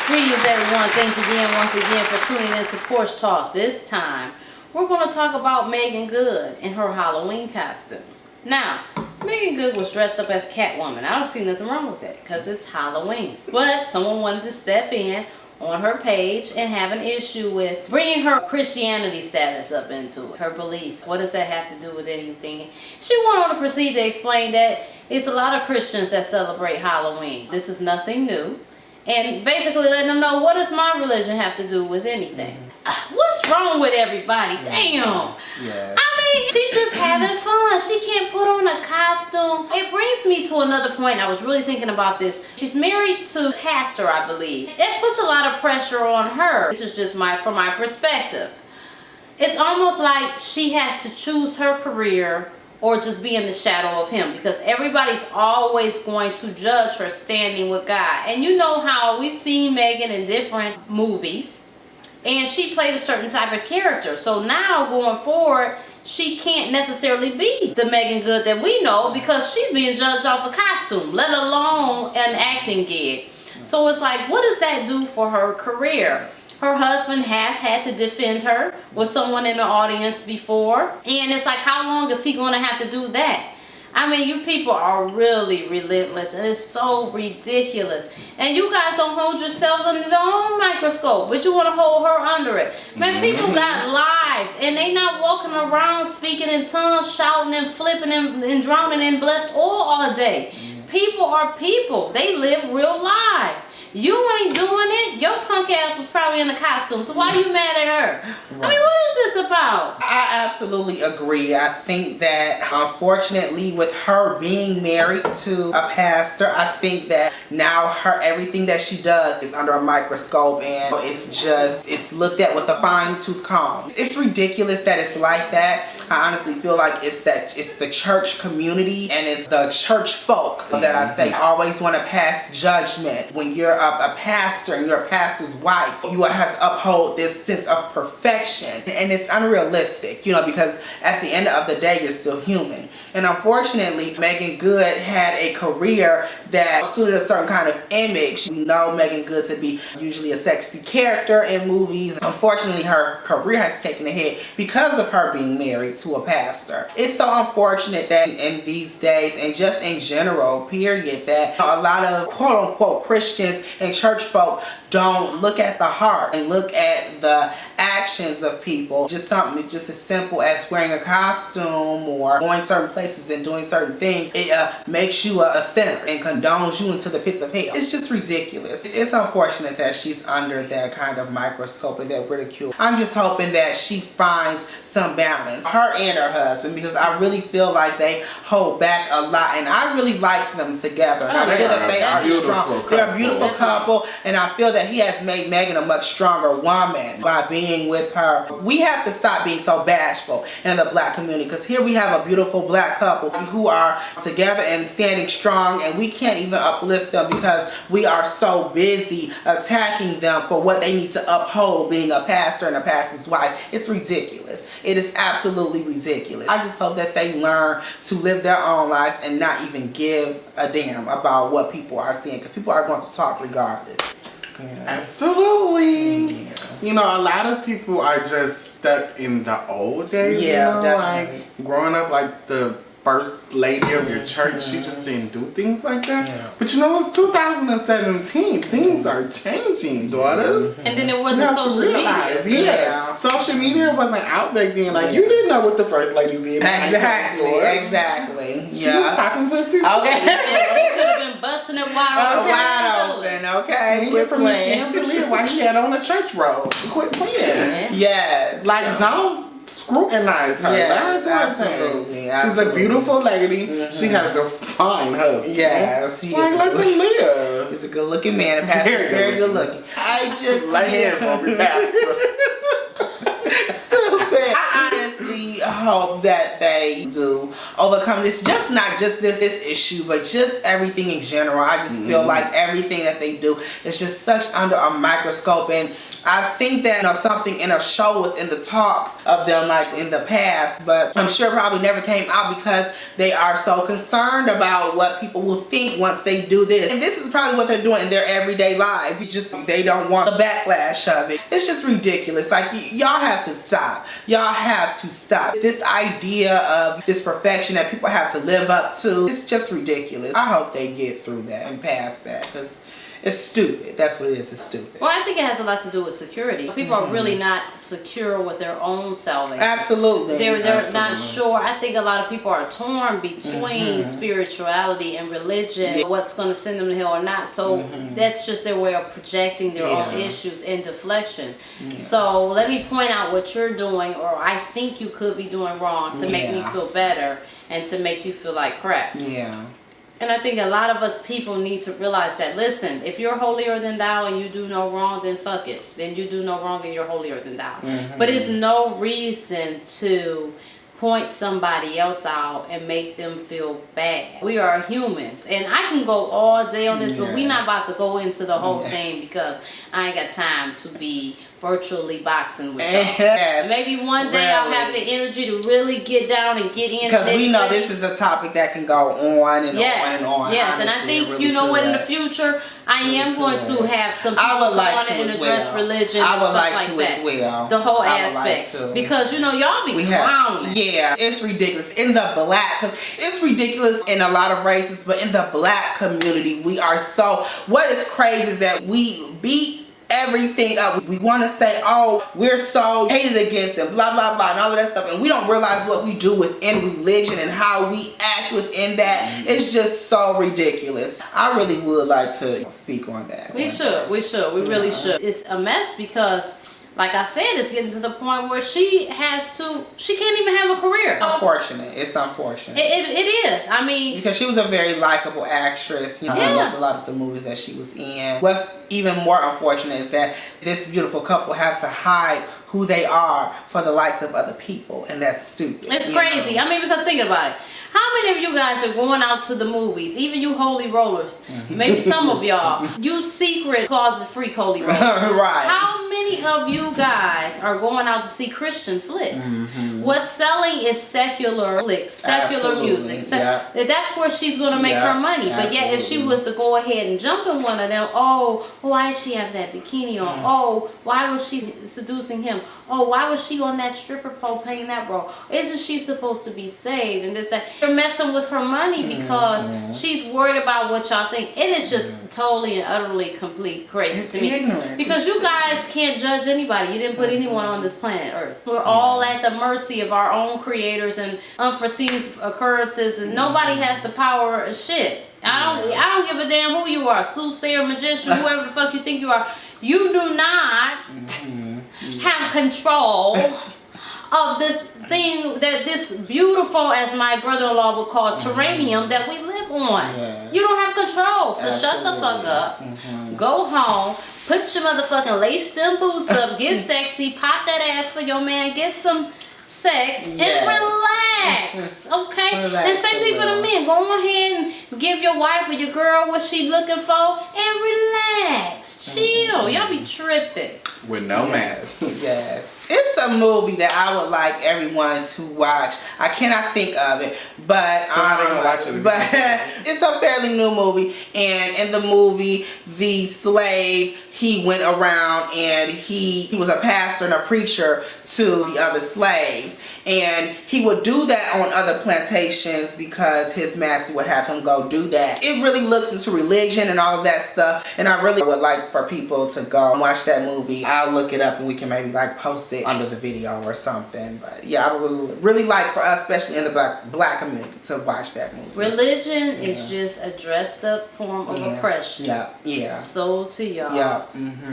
Greetings everyone, thanks again once again for tuning in to Porch Talk. This time, we're going to talk about Meagan Good in her Halloween costume. Now, Meagan Good was dressed up as Catwoman. I don't see nothing wrong with it because it's Halloween. But someone wanted to step in on her page and have an issue with bringing her Christianity status up into it, her beliefs. What does that have to do with anything? She went on to proceed to explain that it's a lot of Christians that celebrate Halloween. This is nothing new. And basically letting them know, what does my religion have to do with anything? What's wrong with everybody? Damn. Yes. I mean, she's just having fun. She can't put on a costume. It brings me to another point. I was really thinking about this. She's married to a pastor, I believe. It puts a lot of pressure on her. This is just from my perspective. It's almost like she has to choose her career or just be in the shadow of him, because everybody's always going to judge her standing with God. And you know how we've seen Meagan in different movies, and she played a certain type of character. So now going forward, she can't necessarily be the Meagan Good that we know, because she's being judged off a costume, let alone an acting gig. So it's like, what does that do for her career? Her husband has had to defend her with someone in the audience before. And it's like, how long is he going to have to do that? I mean, you people are really relentless, and it's so ridiculous. And you guys don't hold yourselves under your own microscope, but you want to hold her under it. Man, people got lives, and they not walking around speaking in tongues, shouting and flipping and drowning in blessed oil all day. People are people. They live real lives. You ain't doing it. Your punk ass was probably in a costume, so why are you mad at her? Right. I mean, what is this about? I absolutely agree. I think that unfortunately with her being married to a pastor, I think that now everything that she does is under a microscope, and it's looked at with a fine-tooth comb. It's ridiculous that it's like that. I honestly feel like it's the church community and it's the church folk that I say always want to pass judgment. When you're a pastor and you're a pastor's wife, you will have to uphold this sense of perfection, and it's unrealistic, you know, because at the end of the day you're still human. And unfortunately, Meagan Good had a career that suited a certain kind of image. We know Meagan Good to be usually a sexy character in movies. Unfortunately, her career has taken a hit because of her being married to a pastor. It's so unfortunate that in these days, and just in general, period, that a lot of quote-unquote Christians and church folk don't look at the heart and look at the actions of people. Just something just as simple as wearing a costume or going certain places and doing certain things. It makes you a sinner and condones you into the pits of hell. It's just ridiculous. It's unfortunate that she's under that kind of microscope and that ridicule. I'm just hoping that she finds some balance, her and her husband, because I really feel like they hold back a lot, and I really like them together. And I feel that they are strong. They're a beautiful couple, and I feel that he has made Meagan a much stronger woman by being with her. We have to stop being so bashful in the black community, because here we have a beautiful black couple who are together and standing strong, and we can't even uplift them because we are so busy attacking them for what they need to uphold, being a pastor and a pastor's wife. It's ridiculous. It is absolutely ridiculous. I just hope that they learn to live their own lives and not even give a damn about what people are saying, because people are going to talk regardless. Yeah. Absolutely. Yeah. You know, a lot of people are just stuck in the old days. Yeah, you know, definitely. like growing up, like the first lady of your church, she just didn't do things like that. Yeah. But you know, it's 2017. Things are changing, daughters. And then there wasn't social media. Yeah. Social media wasn't out back then. Like, you didn't know what the first lady did. Exactly. She was popping pussy. Okay. Yeah, she could have been busting it wide open. Okay. Swinging from the chandelier while he had on a church robe. Quit playing. Yes. Like, don't scrutinize her. Yes, absolutely. She's a beautiful lady. She has a fine husband. Yes, he like, is. Let them live. He's a good looking man. Very good looking. I just lay hands on me, pastor. Stupid. I honestly hope that they do overcome this, just not just this issue, but just everything in general. I just feel like everything that they do is just such under a microscope, and I think that, you know, something in a show was in the talks of them like in the past, but I'm sure probably never came out because they are so concerned about what people will think once they do this. And this is probably what they're doing in their everyday lives. They don't want the backlash of it. It's just ridiculous. Like, y'all have to stop. Y'all have to stop. This idea of this perfection that people have to live up to, it's just ridiculous. I hope they get through that and past that, because it's stupid. That's what it is. It's stupid. Well, I think it has a lot to do with security. People are really not secure with their own salvation. Absolutely. They're not sure. I think a lot of people are torn between spirituality and religion, what's going to send them to hell or not. So that's just their way of projecting their own issues and deflection. So let me point out what you're doing, or I think you could be doing wrong, to make me feel better and to make you feel like crap. Yeah. And I think a lot of us people need to realize that, listen, if you're holier than thou and you do no wrong, then fuck it. Then you do no wrong and you're holier than thou. But it's no reason to point somebody else out and make them feel bad. We are humans. And I can go all day on this, but we're not about to go into the whole thing, because I ain't got time to be virtually boxing with y'all. Maybe one day I'll have the energy to really get down and get in. Because we know this is a topic that can go on and on and on. Yes, honestly, and I think, really you know what, in the could. future, I am going to have some people I would like on to and as address well. religion I and would stuff like like to that. as well. The whole I would like aspect. to. Because, you know, y'all be clowning. Yeah, it's ridiculous. In the black, it's ridiculous in a lot of races, but in the black community, we are so, what is crazy is that we beat everything up. We want to say, oh, we're so hated against and blah blah blah and all of that stuff, and we don't realize what we do within religion and how we act within that. It's just so ridiculous. I really would like to speak on that. We really should. It's a mess because, like I said, it's getting to the point where she can't even have a career. Unfortunate. It's unfortunate. It is. I mean, because she was a very likable actress. You know, I loved a lot of the movies that she was in. What's even more unfortunate is that this beautiful couple have to hide who they are for the likes of other people, and that's stupid. It's crazy. I mean, because think about it. How many of you guys are going out to the movies? Even you holy rollers. Maybe some of y'all. You secret closet freak holy rollers. Right. How many of you guys are going out to see Christian flicks? What's selling is secular flicks, secular music. That's where she's going to make her money. But yet, if she was to go ahead and jump in one of them, oh, why does she have that bikini on? Oh, why was she seducing him? Oh, why was she on that stripper pole playing that role? Isn't she supposed to be saved? And this, that. You're messing with her money because she's worried about what y'all think. It is just totally and utterly complete crazy to me. Ignorance. Because you guys can't judge anybody. You didn't put anyone on this planet Earth. We're all at the mercy of our own creators and unforeseen occurrences, and nobody has the power of shit. I don't give a damn who you are, soothsayer, magician, whoever the fuck you think you are. You do not have control of this thing, that this beautiful, as my brother-in-law would call, terranium that we live on. You don't have control. So shut the fuck up. Go home. Put your motherfucking lace them boots up. Get sexy. Pop that ass for your man. Get some sex and relax. Okay? And same thing for the men. Go ahead and give your wife or your girl what she looking for and relax. Chill. Y'all be tripping. With no mask. Yes. It's a movie that I would like everyone to watch. I cannot think of it, but it's a fairly new movie. And in the movie, the slave, he went around and he was a pastor and a preacher to the other slaves. And he would do that on other plantations because his master would have him go do that. It really looks into religion and all of that stuff. And I really would like for people to go and watch that movie. I'll look it up and we can maybe like post it under the video or something. But yeah, I would really like for us, especially in the black community, to watch that movie. Religion is just a dressed up form of oppression. Sold to y'all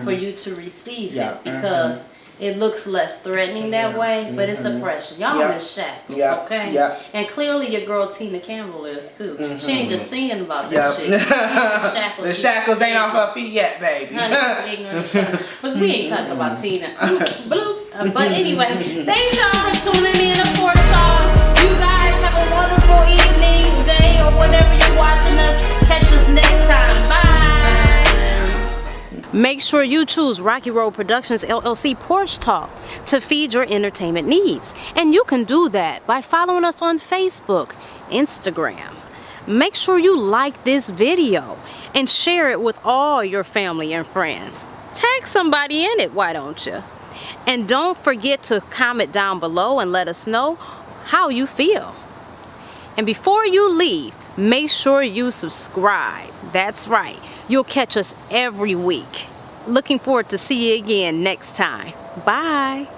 for you to receive it because it looks less threatening that way, but it's oppression. Y'all in shackles, okay? And clearly your girl Tina Campbell is too. She ain't just singing about that shit. The shackles ain't off her feet yet, baby. Honey, ignorant. But we ain't talking about Tina. But anyway, thanks y'all for tuning in. Of course, y'all wonderful evening, day, or whatever you're watching us. Catch us next time. Bye. Make sure you choose Rocky Road Productions LLC Porch Talk to feed your entertainment needs. And you can do that by following us on Facebook, Instagram. Make sure you like this video and share it with all your family and friends. Tag somebody in it, why don't you? And don't forget to comment down below and let us know how you feel. And before you leave, make sure you subscribe. That's right. You'll catch us every week. Looking forward to see you again next time. Bye.